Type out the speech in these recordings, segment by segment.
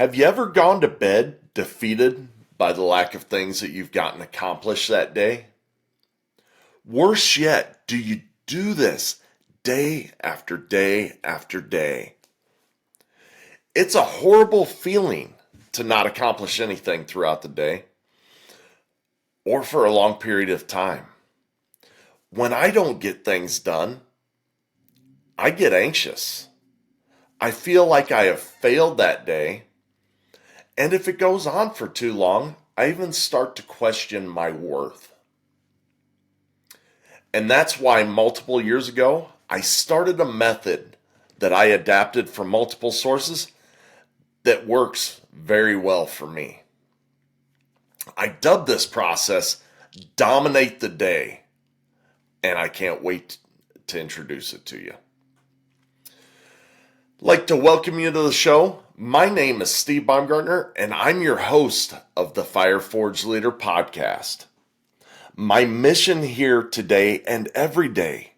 Have you ever gone to bed defeated by the lack of things that you've gotten accomplished that day? Worse yet, do you do this day after day after day? It's a horrible feeling to not accomplish anything throughout the day or for a long period of time. When I don't get things done, I get anxious. I feel like I have failed that day. And if it goes on for too long, I even start to question my worth. And that's why multiple years ago, I started a method that I adapted from multiple sources that works very well for me. I dubbed this process Dominate the Day, and I can't wait to introduce it to you. I'd like to welcome you to the show. My name is Steve Baumgartner, and I'm your host of the Fire Forged Leader podcast. My mission here today and every day,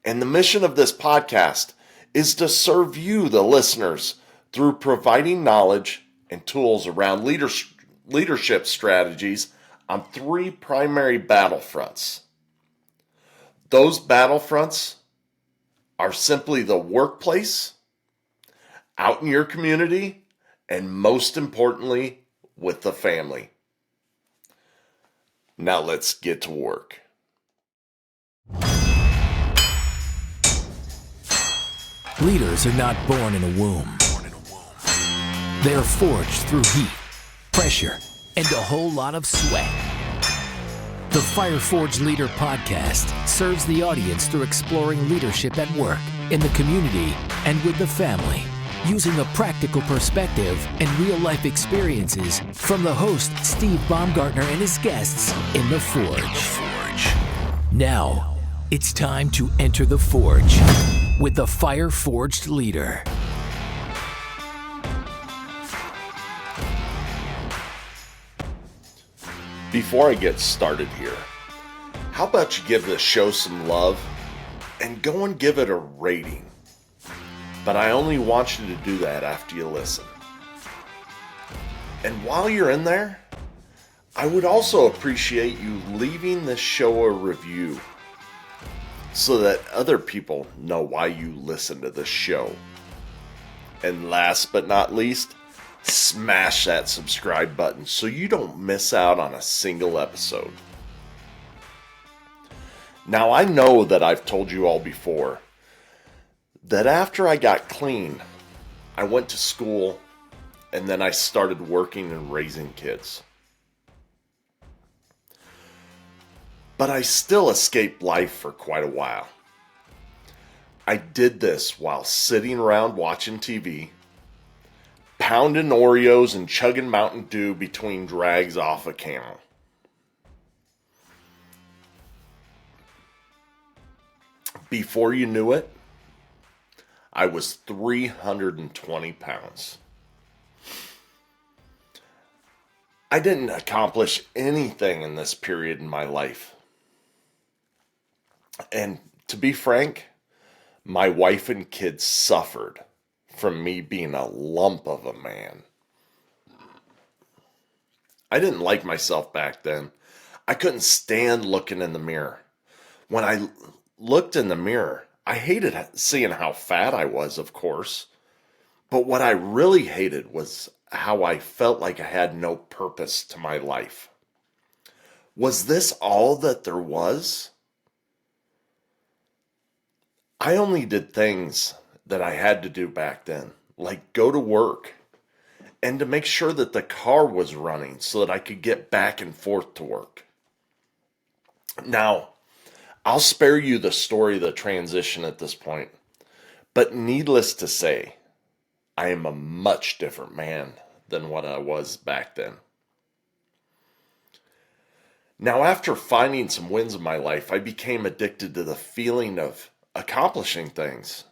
and the mission of this podcast, is to serve you, the listeners, through providing knowledge and tools around leadership strategies on three primary battlefronts. Those battlefronts are simply the workplace, out in your community, and most importantly, with the family. Now let's get to work. Leaders are not born in a womb. They are forged through heat, pressure, and a whole lot of sweat. The Fire Forged Leader podcast serves the audience through exploring leadership at work, in the community, and with the family, using a practical perspective and real-life experiences from the host, Steve Baumgartner, and his guests in the Forge. Now, it's time to enter the Forge with the Fire Forged Leader. Before I get started here, how about you give this show some love and go and give it a rating? But I only want you to do that after you listen. And while you're in there, I would also appreciate you leaving this show a review so that other people know why you listen to this show. And last but not least, smash that subscribe button so you don't miss out on a single episode. Now, I know that I've told you all before that after I got clean, I went to school and then I started working and raising kids. But I still escaped life for quite a while. I did this while sitting around watching TV, pounding Oreos and chugging Mountain Dew between drags off a camel. Before you knew it, I was 320 pounds. I didn't accomplish anything in this period in my life. And to be frank, my wife and kids suffered from me being a lump of a man. I didn't like myself back then. I couldn't stand looking in the mirror. When I looked in the mirror, I hated seeing how fat I was, of course. But what I really hated was how I felt like I had no purpose to my life. Was this all that there was? I only did things that I had to do back then, like go to work and to make sure that the car was running so that I could get back and forth to work. Now, I'll spare you the story of the transition at this point, but needless to say, I am a much different man than what I was back then. Now, after finding some wins in my life, I became addicted to the feeling of accomplishing things.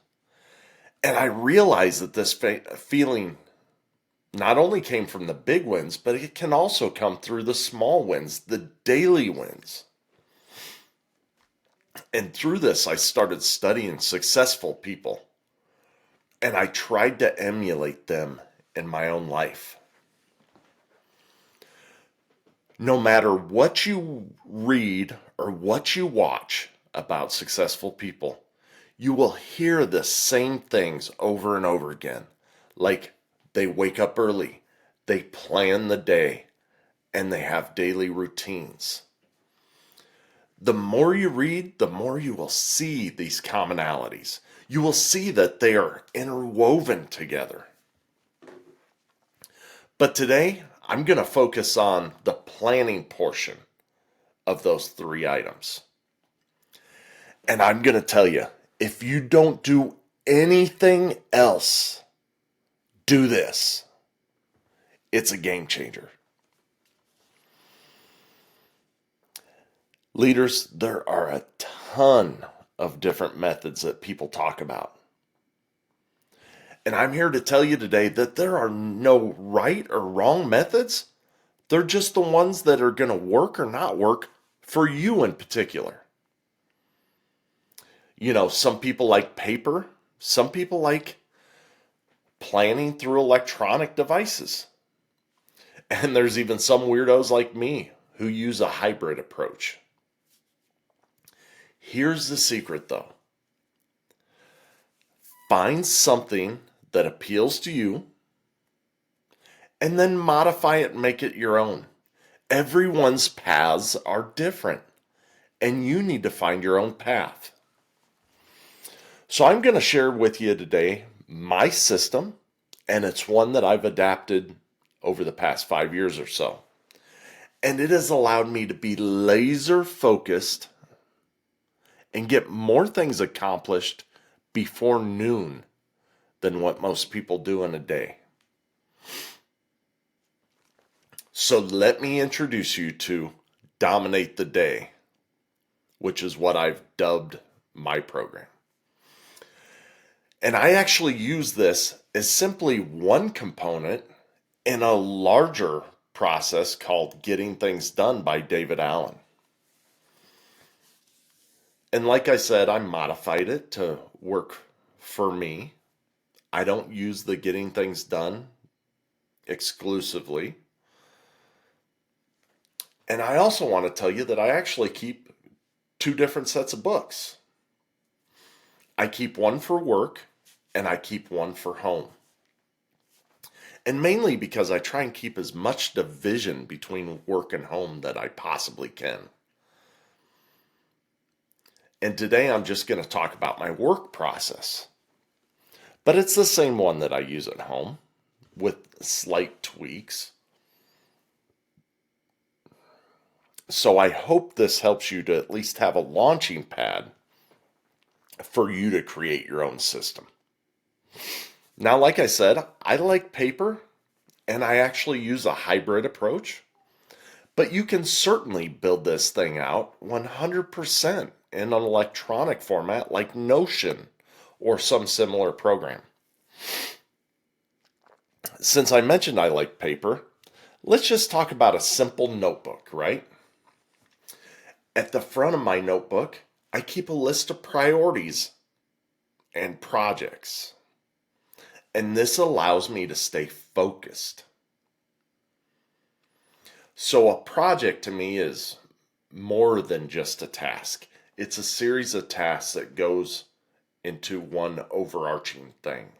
And I realized that this feeling not only came from the big wins, but it can also come through the small wins, the daily wins. And through this, I started studying successful people. And I tried to emulate them in my own life. No matter what you read or what you watch about successful people, you will hear the same things over and over again. Like they wake up early, they plan the day, and they have daily routines. The more you read, the more you will see these commonalities. You will see that they are interwoven together. But today, I'm going to focus on the planning portion of those three items. And I'm going to tell you, if you don't do anything else, do this. It's a game changer. Leaders, there are a ton of different methods that people talk about. And I'm here to tell you today that there are no right or wrong methods. They're just the ones that are going to work or not work for you in particular. You know, some people like paper. Some people like planning through electronic devices. And there's even some weirdos like me who use a hybrid approach. Here's the secret though. Find something that appeals to you and then modify it and make it your own. Everyone's paths are different and you need to find your own path. So I'm going to share with you today my system, and it's one that I've adapted over the past 5 years or so. And it has allowed me to be laser focused and get more things accomplished before noon than what most people do in a day. So let me introduce you to Dominate the Day, which is what I've dubbed my program. And I actually use this as simply one component in a larger process called Getting Things Done by David Allen. And like I said, I modified it to work for me. I don't use the Getting Things Done exclusively. And I also want to tell you that I actually keep 2 different sets of books. I keep one for work and I keep one for home. And mainly because I try and keep as much division between work and home that I possibly can. And today I'm just going to talk about my work process. But it's the same one that I use at home with slight tweaks. So I hope this helps you to at least have a launching pad for you to create your own system. Now, like I said, I like paper and I actually use a hybrid approach, but you can certainly build this thing out 100% in an electronic format like Notion or some similar program. Since I mentioned I like paper, let's just talk about a simple notebook, right? At the front of my notebook, I keep a list of priorities and projects. And this allows me to stay focused. So a project to me is more than just a task. It's a series of tasks that goes into one overarching thing.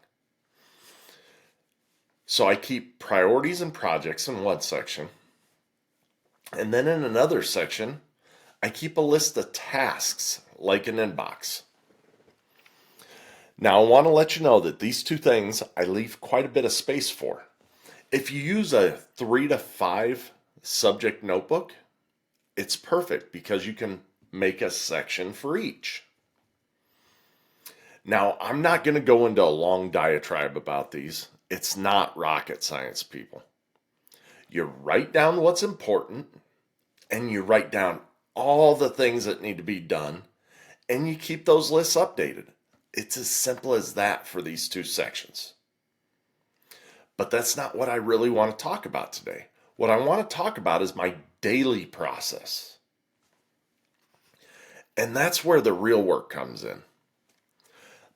So I keep priorities and projects in one section. And then in another section, I keep a list of tasks like an inbox. Now, I want to let you know that these 2 things I leave quite a bit of space for. If you use a 3 to 5 subject notebook, it's perfect because you can make a section for each. Now, I'm not going to go into a long diatribe about these. It's not rocket science, people. You write down what's important, and you write down all the things that need to be done, and you keep those lists updated. It's as simple as that for these 2 sections. But that's not what I really want to talk about today. What I want to talk about is my daily process. And that's where the real work comes in.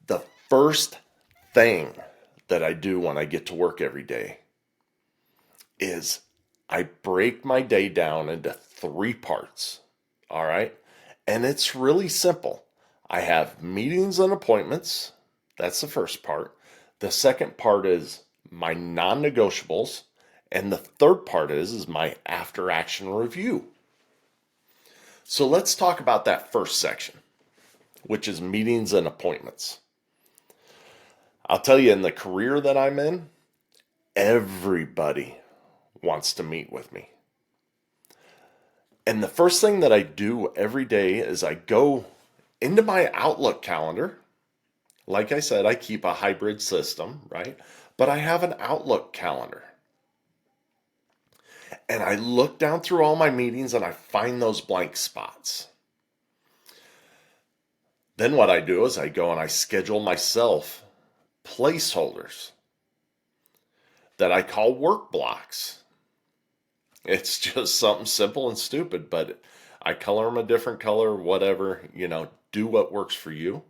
The first thing that I do when I get to work every day is I break my day down into 3 parts. All right. And it's really simple. I have meetings and appointments. That's the first part. The second part is my non-negotiables. And the third part is my after action review. So let's talk about that first section, which is meetings and appointments. I'll tell you, in the career that I'm in, everybody wants to meet with me. And the first thing that I do every day is I go into my Outlook calendar. Like I said, I keep a hybrid system, right? But I have an Outlook calendar. And I look down through all my meetings and I find those blank spots. Then what I do is I go and I schedule myself placeholders that I call work blocks. It's just something simple and stupid, but I color them a different color, whatever, do what works for you.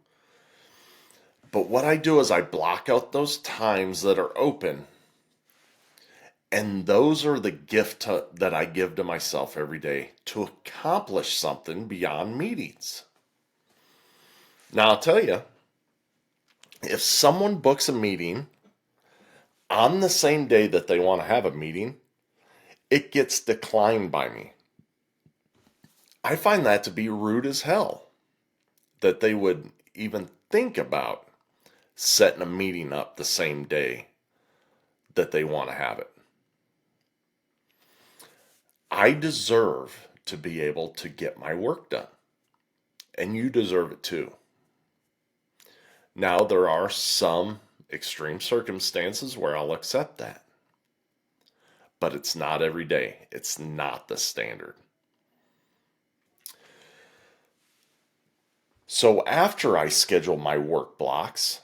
But what I do is I block out those times that are open. And those are the gift that I give to myself every day to accomplish something beyond meetings. Now, I'll tell you, if someone books a meeting on the same day that they want to have a meeting, it gets declined by me. I find that to be rude as hell, that they would even think about setting a meeting up the same day that they want to have it. I deserve to be able to get my work done, and you deserve it too. Now, there are some extreme circumstances where I'll accept that, but it's not every day. It's not the standard. So after I schedule my work blocks,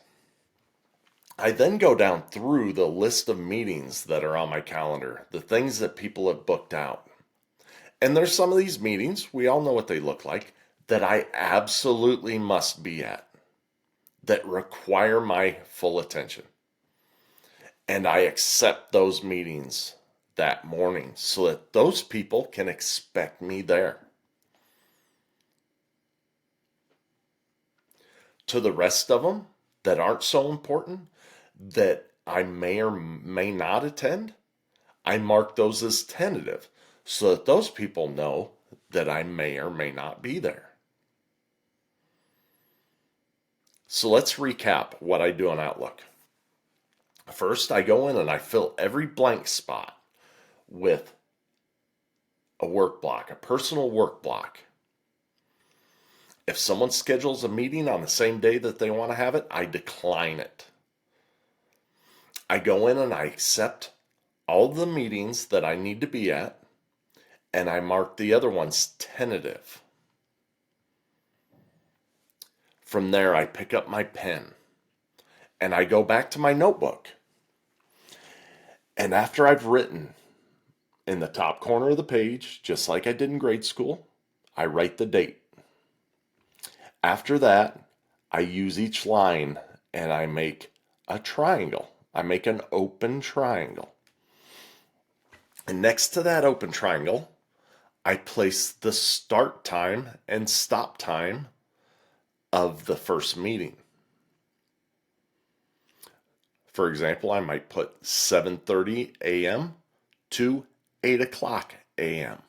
I then go down through the list of meetings that are on my calendar, the things that people have booked out. And there's some of these meetings, we all know what they look like, that I absolutely must be at, that require my full attention. And I accept those meetings that morning so that those people can expect me there. To the rest of them that aren't so important, that I may or may not attend, I mark those as tentative so that those people know that I may or may not be there. So let's recap what I do on Outlook. First, I go in and I fill every blank spot with a work block, a personal work block. If someone schedules a meeting on the same day that they want to have it, I decline it. I go in and I accept all the meetings that I need to be at, and I mark the other ones tentative. From there, I pick up my pen and I go back to my notebook. And after I've written in the top corner of the page, just like I did in grade school, I write the date. After that, I use each line and I make a triangle. I make an open triangle. And next to that open triangle, I place the start time and stop time of the first meeting. For example, I might put 7:30 a.m. to 8 o'clock a.m.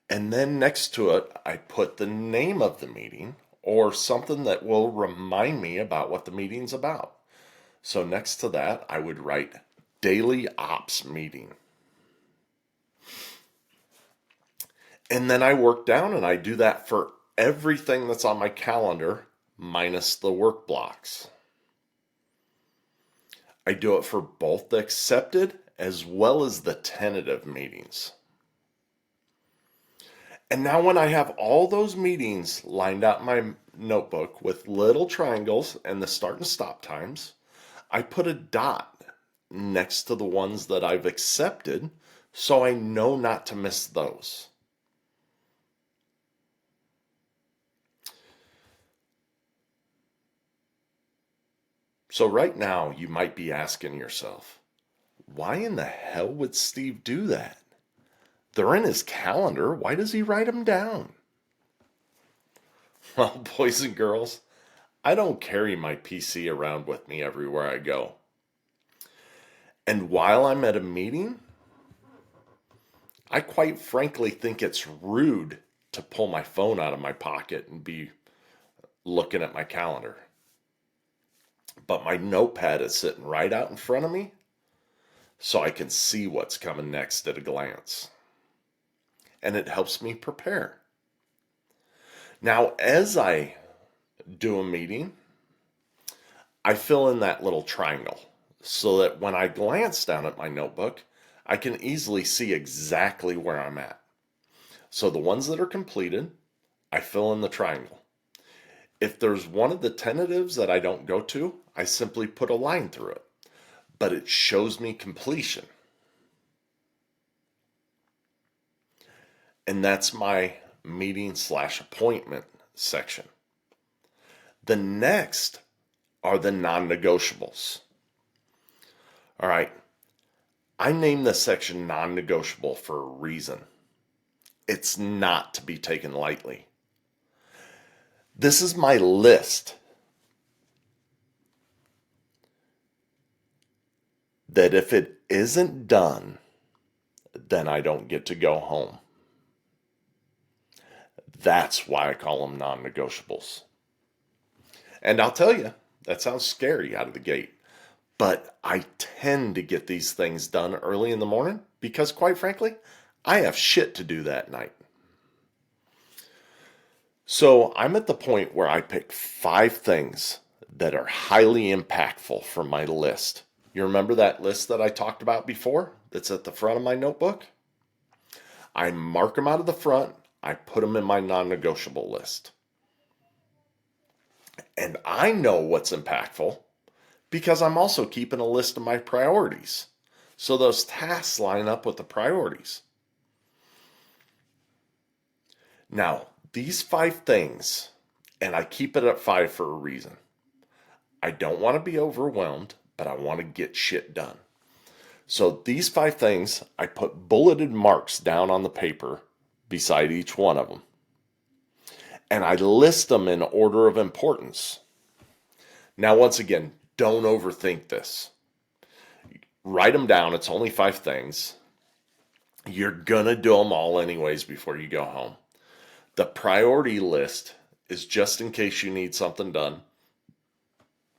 And then next to it, I put the name of the meeting or something that will remind me about what the meeting's about. So next to that, I would write daily ops meeting. And then I work down and I do that for everything that's on my calendar minus the work blocks. I do it for both the accepted as well as the tentative meetings. And now when I have all those meetings lined out in my notebook with little triangles and the start and stop times, I put a dot next to the ones that I've accepted so I know not to miss those. So right now, you might be asking yourself, why in the hell would Steve do that? They're in his calendar. Why does he write them down? Well, boys and girls, I don't carry my PC around with me everywhere I go. And while I'm at a meeting, I quite frankly think it's rude to pull my phone out of my pocket and be looking at my calendar. But my notepad is sitting right out in front of me, so I can see what's coming next at a glance. And it helps me prepare. Now, as I do a meeting, I fill in that little triangle so that when I glance down at my notebook, I can easily see exactly where I'm at. So the ones that are completed, I fill in the triangle. If there's one of the tentatives that I don't go to, I simply put a line through it. But it shows me completion. And that's my meeting/appointment section. The next are the non-negotiables. All right, I named this section non-negotiable for a reason. It's not to be taken lightly. This is my list that if it isn't done, then I don't get to go home. That's why I call them non-negotiables. And I'll tell you, that sounds scary out of the gate. But I tend to get these things done early in the morning because, quite frankly, I have shit to do that night. So I'm at the point where I pick 5 things that are highly impactful from my list. You remember that list that I talked about before that's at the front of my notebook? I mark them out of the front. I put them in my non-negotiable list. And I know what's impactful because I'm also keeping a list of my priorities. So those tasks line up with the priorities. Now, these 5 things, and I keep it at 5 for a reason. I don't want to be overwhelmed, but I want to get shit done. So these 5 things, I put bulleted marks down on the paper beside each one of them. And I list them in order of importance. Now, once again, don't overthink this. Write them down. It's only 5 things. You're going to do them all anyways before you go home. The priority list is just in case you need something done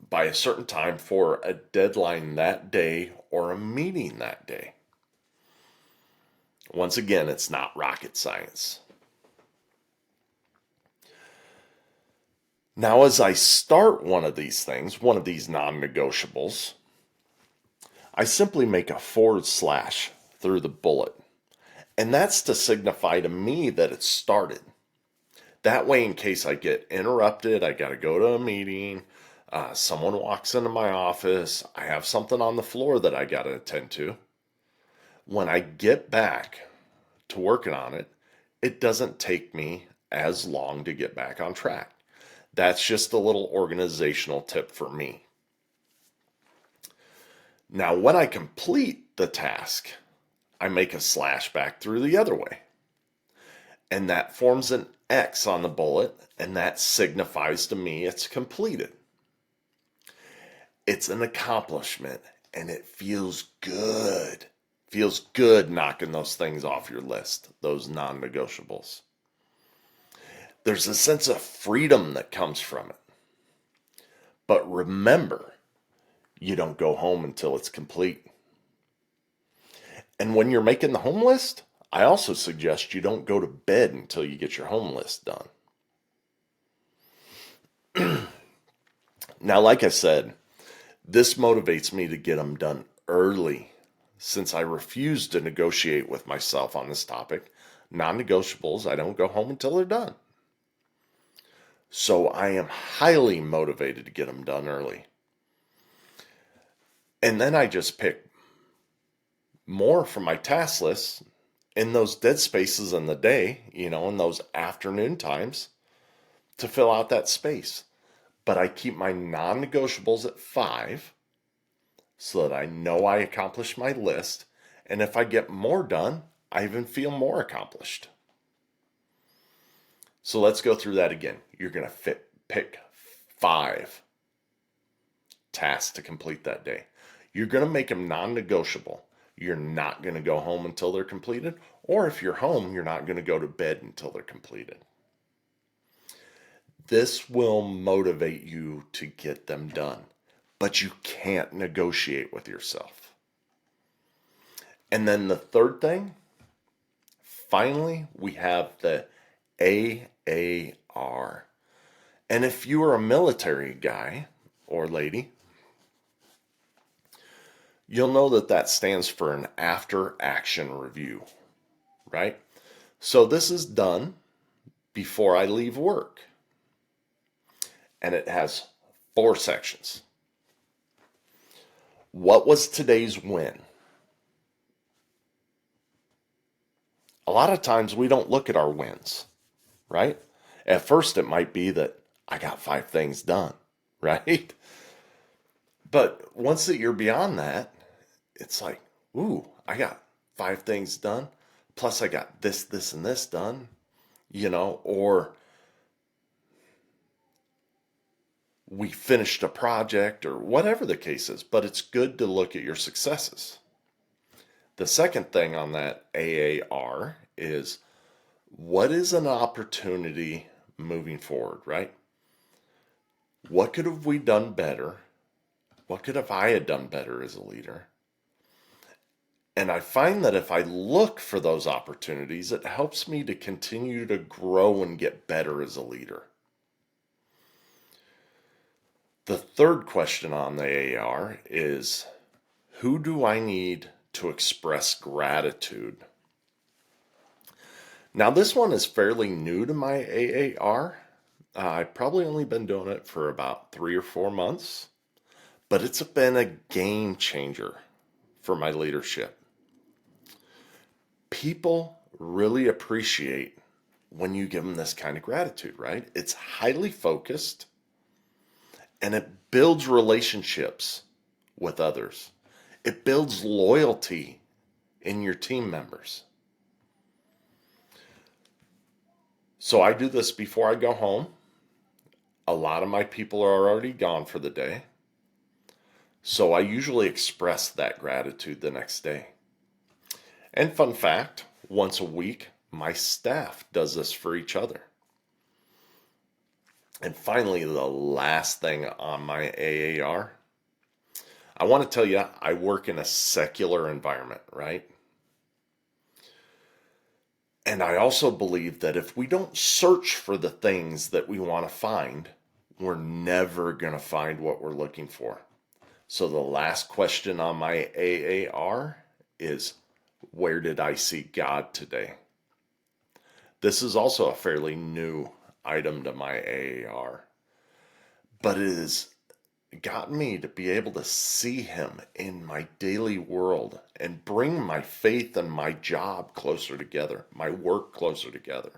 by a certain time for a deadline that day or a meeting that day. Once again, it's not rocket science. Now, as I start one of these things, one of these non-negotiables, I simply make a / through the bullet. And that's to signify to me that it's started. That way, in case I get interrupted, I got to go to a meeting, someone walks into my office, I have something on the floor that I got to attend to. When I get back to working on it, it doesn't take me as long to get back on track. That's just a little organizational tip for me. Now, when I complete the task, I make a / back through the other way. And that forms an X on the bullet, and that signifies to me it's completed. It's an accomplishment, and it feels good. Feels good knocking those things off your list, those non-negotiables. There's a sense of freedom that comes from it. But remember, you don't go home until it's complete. And when you're making the home list, I also suggest you don't go to bed until you get your home list done. Now, like I said, this motivates me to get them done early. Since I refuse to negotiate with myself on this topic, non-negotiables, I don't go home until they're done. So I am highly motivated to get them done early. And then I just pick more from my task list in those dead spaces in the day, in those afternoon times to fill out that space. but I keep my non-negotiables at 5 so that I know I accomplished my list. And if I get more done, I even feel more accomplished. So let's go through that again. You're going to pick 5 tasks to complete that day. You're going to make them non-negotiable. You're not going to go home until they're completed. Or if you're home, you're not going to go to bed until they're completed. This will motivate you to get them done, but you can't negotiate with yourself. And then the third thing, finally, we have the AAR. And if you are a military guy or lady, you'll know that that stands for an after action review, right? So this is done before I leave work. And it has 4 sections. What was today's win? A lot of times we don't look at our wins, right? At first it might be that I got 5 things done, right? But once that you're beyond that, it's like, ooh, I got 5 things done. Plus I got this, and this done, or we finished a project or whatever the case is. But it's good to look at your successes. The second thing on that AAR is, what is an opportunity moving forward, right? What could have we done better? What could have I had done better as a leader? And I find that if I look for those opportunities, it helps me to continue to grow and get better as a leader. The third question on the AAR is, who do I need to express gratitude? Now, this one is fairly new to my AAR. I've probably only been doing it for about 3 or 4 months, but it's been a game changer for my leadership. People really appreciate when you give them this kind of gratitude, right? It's highly focused and it builds relationships with others. It builds loyalty in your team members. So I do this before I go home. A lot of my people are already gone for the day. So I usually express that gratitude the next day. And fun fact, once a week, my staff does this for each other. And finally, the last thing on my AAR, I want to tell you, I work in a secular environment, right? And I also believe that if we don't search for the things that we want to find, we're never going to find what we're looking for. So the last question on my AAR is, where did I see God today? This is also a fairly new item to my AAR, but it has gotten me to be able to see Him in my daily world and bring my faith and my job closer together, my work closer together.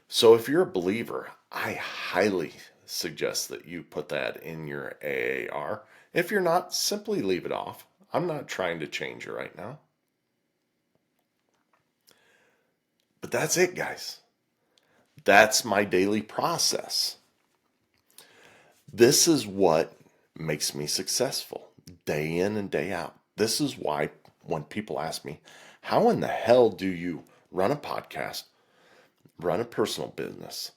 So if you're a believer, I highly suggest that you put that in your AAR. If you're not, simply leave it off. I'm not trying to change it right now. But that's it, guys. That's my daily process. This is what makes me successful day in and day out. This is why when people ask me, how in the hell do you run a podcast, run a personal business,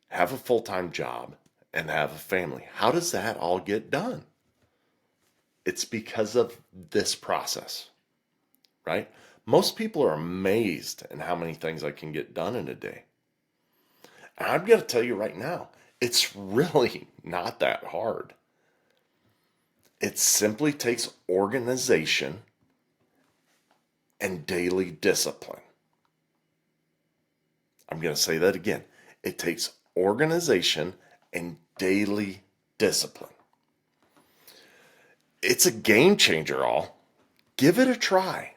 have a full-time job, and have a family? How does that all get done? It's because of this process, right? Most people are amazed at how many things I can get done in a day. And I'm going to tell you right now, it's really not that hard. It simply takes organization and daily discipline. I'm going to say that again. It takes organization and daily discipline. It's a game changer, all. Give it a try.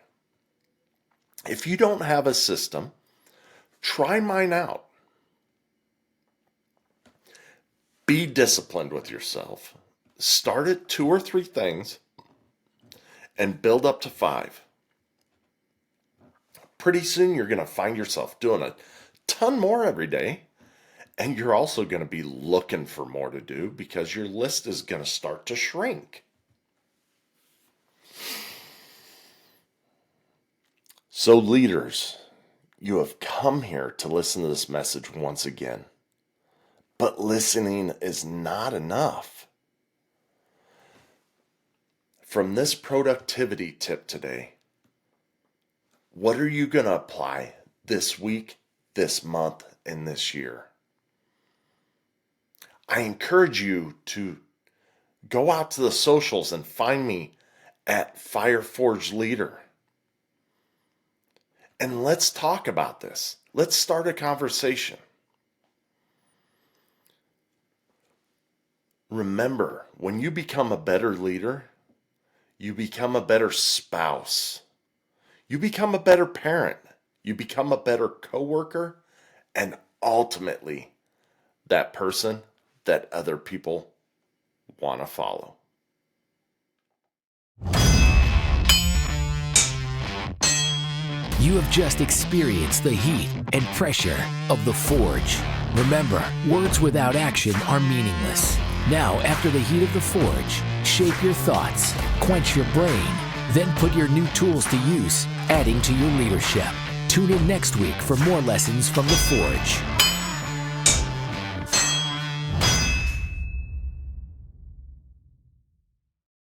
If you don't have a system, try mine out. Be disciplined with yourself. Start at 2 or 3 things and build up to 5. Pretty soon you're going to find yourself doing a ton more every day. And you're also going to be looking for more to do because your list is going to start to shrink. So leaders, you have come here to listen to this message once again. But listening is not enough. From this productivity tip today, what are you going to apply this week, this month, and this year? I encourage you to go out to the socials and find me at Fireforge Leader. And let's talk about this. Let's start a conversation. Remember, when you become a better leader, you become a better spouse. You become a better parent. You become a better coworker, and ultimately, that person that other people want to follow. You have just experienced the heat and pressure of the forge. Remember, words without action are meaningless. Now, after the heat of the forge, shape your thoughts, quench your brain, then put your new tools to use, adding to your leadership. Tune in next week for more lessons from the forge.